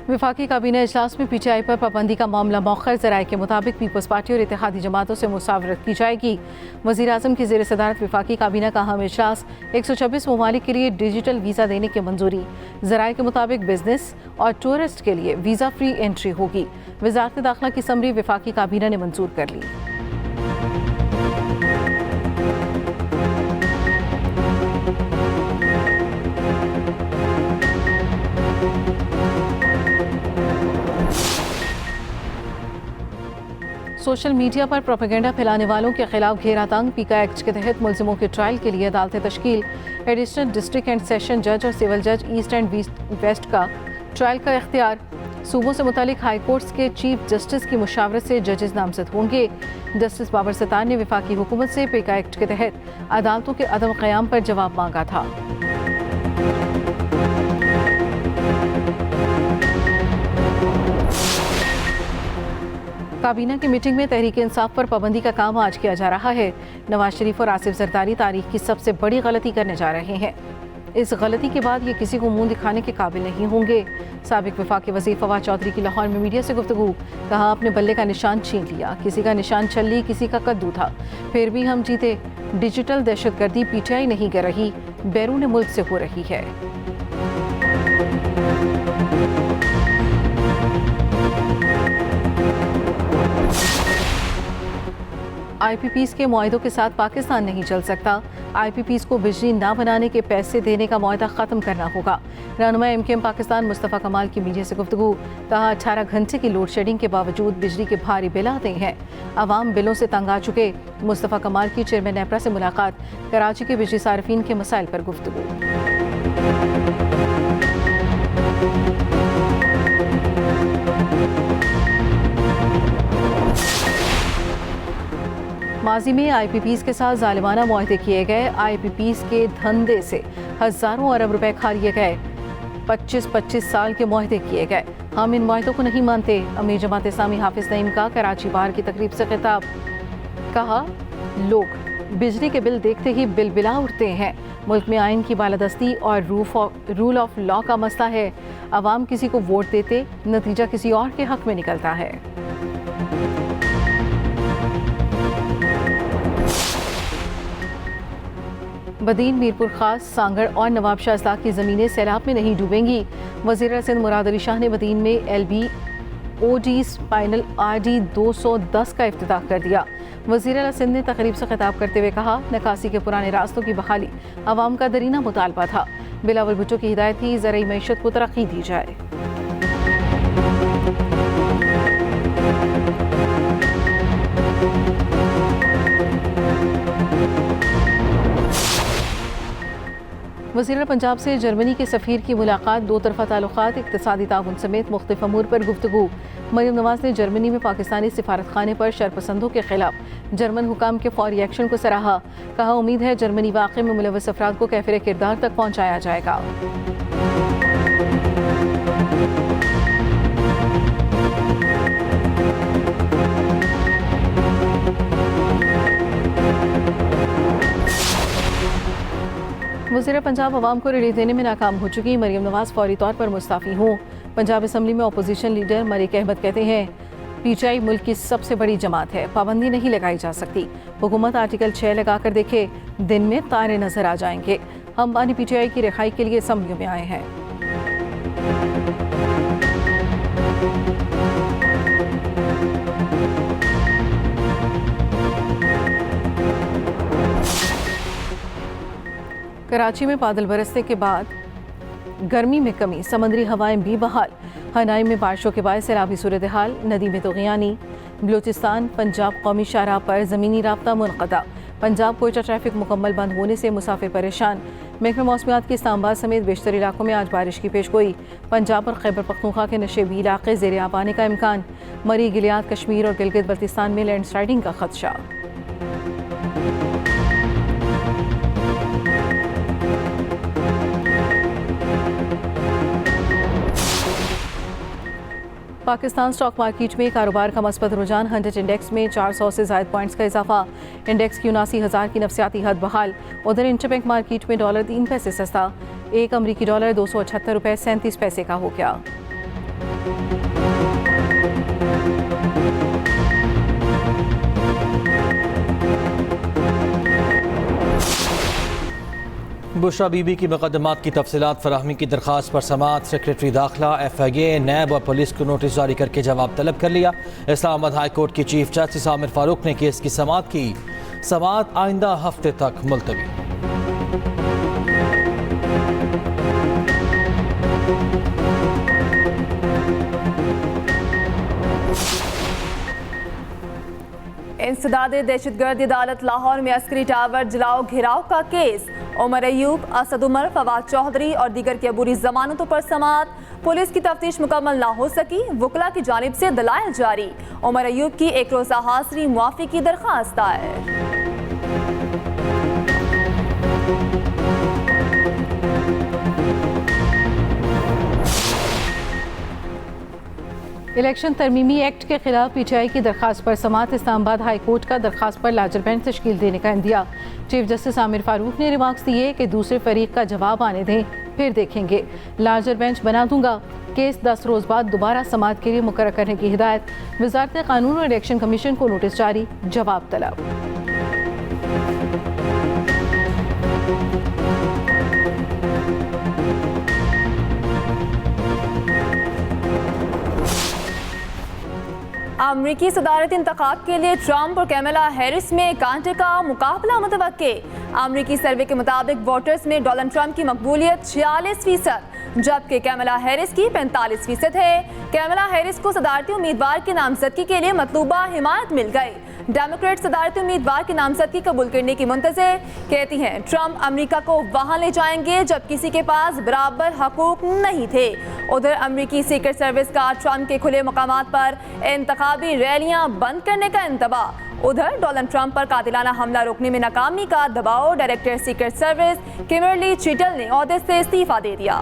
वफाकी काबीना इजलास में पीटीआई पर पाबंदी का मामला मौखर। ज़राए के मुताबिक पीपल्स पार्टी और इत्तेहादी जमातों से मुसावरत की जाएगी। वज़ीर आज़म की ज़ेर सदारत वफाकी काबीना का अहम इजलास 126 ममालिक के लिए डिजिटल वीज़ा देने की मंजूरी। ज़राए के मुताबिक बिजनेस और टूरिस्ट के लिए वीज़ा फ्री एंट्री होगी। वज़ारत दाखिला की समरी वफाकी काबीना ने मंजूर कर ली। सोशल मीडिया पर प्रोपेगेंडा फैलाने वालों के खिलाफ घेरा तंग। पीका एक्ट के तहत मुलजिमों के ट्रायल के लिए अदालतें तश्कील। एडिशनल डिस्ट्रिक्ट एंड सेशन जज और सिविल जज ईस्ट एंड वेस्ट का ट्रायल का इख्तियार। सूबों से मुतालिक हाई कोर्ट्स के चीफ जस्टिस की मुशावरत से जजेस नामजद होंगे। जस्टिस बाबर सत्तार ने वफाकी हुकूमत से पीका एक्ट के तहत अदालतों के अदम क़याम पर जवाब मांगा था। काबीना की मीटिंग में तहरीक इंसाफ पर पाबंदी का काम आज किया जा रहा है। नवाज शरीफ और आसिफ जरदारी तारीख की सबसे बड़ी गलती करने जा रहे हैं। इस गलती के बाद ये किसी को मुंह दिखाने के काबिल नहीं होंगे। साबिक वफाकी वज़ीर फवाद चौधरी की लाहौर में मीडिया से गुफ्तगू। कहा, अपने बल्ले का निशान छीन लिया। किसी का निशान छल्ली, किसी का कद्दू था, फिर भी हम जीते। डिजिटल दहशतगर्दी पीटीआई नहीं कर रही, बैरून मुल्क से हो रही है। IPPs के मुआहदों के साथ पाकिस्तान नहीं चल सकता। IPPs को बिजली ना बनाने के पैसे देने का मुआहदा ख़त्म करना होगा। रहनुमा MKM पाकिस्तान मुस्तफ़ा कमाल की मीडिया से गुफ्तगू। कहा, 18 घंटे की लोड शेडिंग के बावजूद बिजली के भारी बिल आते हैं। अवाम बिलों से तंग आ चुके। मुस्तफ़ा कमाल की चेयरमैन नेपरा से मुलाकात। कराची के बिजली सार्फिन के मसाइल पर गुफ्तगू। माजी में IPPs के साथ जालिमाना मुआहदे किए गए। IPPs के धंधे से हज़ारों अरब रुपए खा लिए गए। 25-25 साल के मुआहदे किए गए। हम इन मुआहदों को नहीं मानते। अमीर जमात इस्लामी हाफिज नईम का कराची बार की तकरीब से खिताब। कहा, लोग बिजली के बिल देखते ही बिलबिला उठते हैं। मुल्क में आइन की बालादस्ती और रूल ऑफ लॉ का मसला है। अवाम किसी को वोट देते, नतीजा किसी और के हक में निकलता है। बदीन, मीरपुर खास, सांगड़ और नवाबशाह अजला की ज़मीनें सैलाब में नहीं डूबेंगी। वज़ीर सिंध मुराद अली शाह ने बदीन में LBOD स्पाइनल RD 210 का इफ्तिताह कर दिया। वज़ीर सिंध ने तकरीब से खिताब करते हुए कहा, निकासी के पुराने रास्तों की बहाली अवाम का दरीना मुतालबा था। बिलावल भुट्टो की हिदायत थी, ज़रई मईशत को तरक्की दी जाए। वज़ीर पंजाब से जर्मनी के सफ़ीर की मुलाकात। दो तरफ़ा ताल्लुक़ात, इक़्तिसादी ताउन समेत मुख्तलिफ़ अमूर पर गुफ्तगू। मरीम नवाज़ ने जर्मनी में पाकिस्तानी सिफारतखाने पर शरपसंदों के खिलाफ जर्मन हुकाम के फौरी एक्शन को सराहा। कहा, उम्मीद है जर्मनी वाक़े में मुलव्वस अफराद को कैफ़िर किरदार तक पहुँचाया जाएगा। वज़ीर पंजाब अवाम को रिलीफ देने में नाकाम हो चुकी। मरीम नवाज़ फौरी तौर पर मुस्ताफ़ी हूँ। पंजाब असम्बली में अपोजिशन लीडर मलिक अहमद कहते हैं, पीटीआई मुल्क की सबसे बड़ी जमात है, पाबंदी नहीं लगाई जा सकती। हुकूमत आर्टिकल 6 लगा कर देखे, दिन में तारे नजर आ जाएंगे। हम बानी पीटीआई की रिहाई के लिए असम्बली में आए हैं। कराची में बादल बरसने के बाद गर्मी में कमी, समंदरी हवाएं भी बहाल। हनाई में बारिशों के बाद सैलाबी सूरत हाल, नदी में तग़ियानी। बलूचिस्तान पंजाब कौमी शाहराह पर ज़मीनी राब्ता मुनक़ता। पंजाब कोयटा ट्रैफिक मुकम्मल बंद होने से मुसाफिर परेशान। महकमा मौसमियात के इस्लामाबाद समेत बेशतर इलाकों में आज बारिश की पेशगोई। पंजाब और खैबर पख्तूनख्वा के नशेबी इलाके ज़ेर आब आने का इम्कान। मरी, गिलियाद, कश्मीर और गिलगित बल्तिस्तान में लैंडस्लाइडिंग का खदशा। पाकिस्तान स्टॉक मार्केट में कारोबार का मस्बत रुझान। 100 इंडेक्स में 400 से ज़ायद पॉइंट्स का इजाफा। इंडेक्स की 79,000 की नफसियाती हद बहाल। उधर इंटरबैंक मार्केट में $3 पैसे सस्ता। एक अमरीकी $278.37 का हो गया। बुशरा बीबी की मुकदमात की तफसीलात फराहमी की दरख्वास्त पर समाअत सेक्रेटरी दाखिला FIA नैब और पुलिस को नोटिस जारी करके जवाब तलब कर लिया। इस्लामाबाद हाई कोर्ट की चीफ जस्टिस आमिर फारूक ने केस की समाअत की। समाअत आइंदा हफ्ते तक मुलतवी। इंसदाद दहशतगर्द अदालत लाहौर में अस्करी टावर जलाओ घिराव का केस। उमर अयूब, असद उमर, फवाद चौधरी और दीगर की अबूरी जमानतों पर समाअत। पुलिस की तफ्तीश मुकम्मल ना हो सकी, वकला की जानिब से दलाइल जारी। उमर अयूब की एक रोज़ा हाजिरी मुआफ़ी की दरख्वास्त दायर। इलेक्शन तरमीमी एक्ट के खिलाफ PTI की दरख्वास्त पर समाअत। इस्लामाबाद हाई कोर्ट का दरख्वास्त पर लार्जर बेंच तश्कील देने का India. Chief justice Aamir Farooq ने रिमार्क्स दिए कि दूसरे फरीक का जवाब आने दें, फिर देखेंगे। लार्जर बेंच बना दूंगा। केस 10 रोज़ बाद दोबारा समाअत के लिए मुकर्रर करने की हिदायत। वजारत कानून और इलेक्शन कमीशन को नोटिस जारी, जवाब तलब। अमरीकी सदारती इंतखाब के लिए ट्रंप और कैमला हैरिस में कांटे का मुकाबला मुतवक्के। अमरीकी सर्वे के मुताबिक वोटर्स में डोनाल्ड ट्रंप की मकबूलियत 46%, जबकि कैमला हैरिस की 45% है। कैमला हैरिस को सदारती उम्मीदवार की नामजदगी के लिए मतलूबा हिमायत मिल गई। डेमोक्रेट सदारती उम्मीदवार की नामजदगी कबूल करने की मुंतज़िर। कहती हैं ट्रंप अमेरिका को वहां ले जाएंगे जब किसी के पास बराबर हकूक नहीं थे। उधर अमरीकी सीक्रेट सर्विस का ट्रंप के खुले मकामात पर इंतखाबी रैलियां बंद करने का इंतबाह। उधर डोनाल्ड ट्रंप पर कातिलाना हमला रोकने में नाकामी का दबाव। डायरेक्टर सीक्रेट सर्विस किमरली चिटल ने ओहदे से इस्तीफा दे दिया।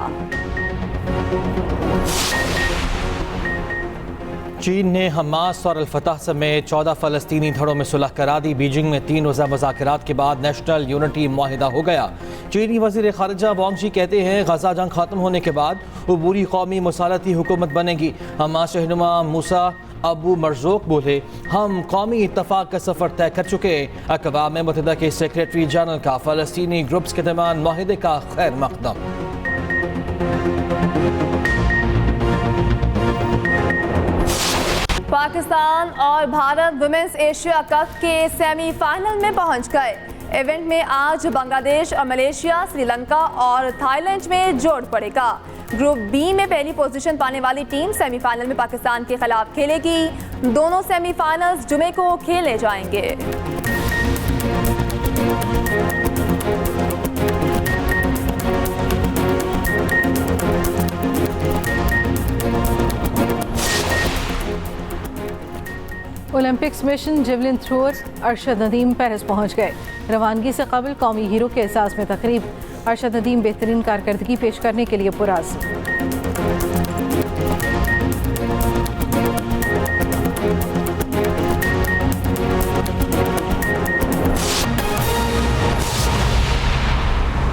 चीन ने हमास और अल-फतह समेत 14 फ़लस्तीनी धड़ों में सुलह करा दी। बीजिंग में 3 रोज़ा मुज़ाकरात के बाद नेशनल यूनिटी मुआहिदा हो गया। चीनी वज़ीर ख़ारिजा वांग शी कहते हैं गजा जंग ख़त्म होने के बाद अबूरी कौमी मुसालती हुकूमत बनेगी। हमास रहनुमा मूसा अबू मरज़ूक बोले, हम कौमी इत्तफ़ाक़ का सफ़र तय कर चुके। अक़वाम मुत्तहिदा के सेक्रेटरी जनरल का फ़लस्तीनी ग्रुप्स के दरमियान मुआहिदे का खैर मक़दम। पाकिस्तान और भारत वुमेन्स एशिया कप के सेमीफाइनल में पहुंच गए। इवेंट में आज बांग्लादेश और मलेशिया, श्रीलंका और थाईलैंड में जोड़ पड़ेगा। ग्रुप बी में पहली पोजीशन पाने वाली टीम सेमीफाइनल में पाकिस्तान के खिलाफ खेलेगी। दोनों सेमीफाइनल्स जुमे को खेले जाएंगे। Olympics mission javelin thrower Arshad Nadeem Paris पहुंच गए। रवानगी से कबल कौमी हीरो के एहसास में तकरीब। अरशद नदीम बेहतरीन कारकर्दगी पेश करने के लिए पुरज़।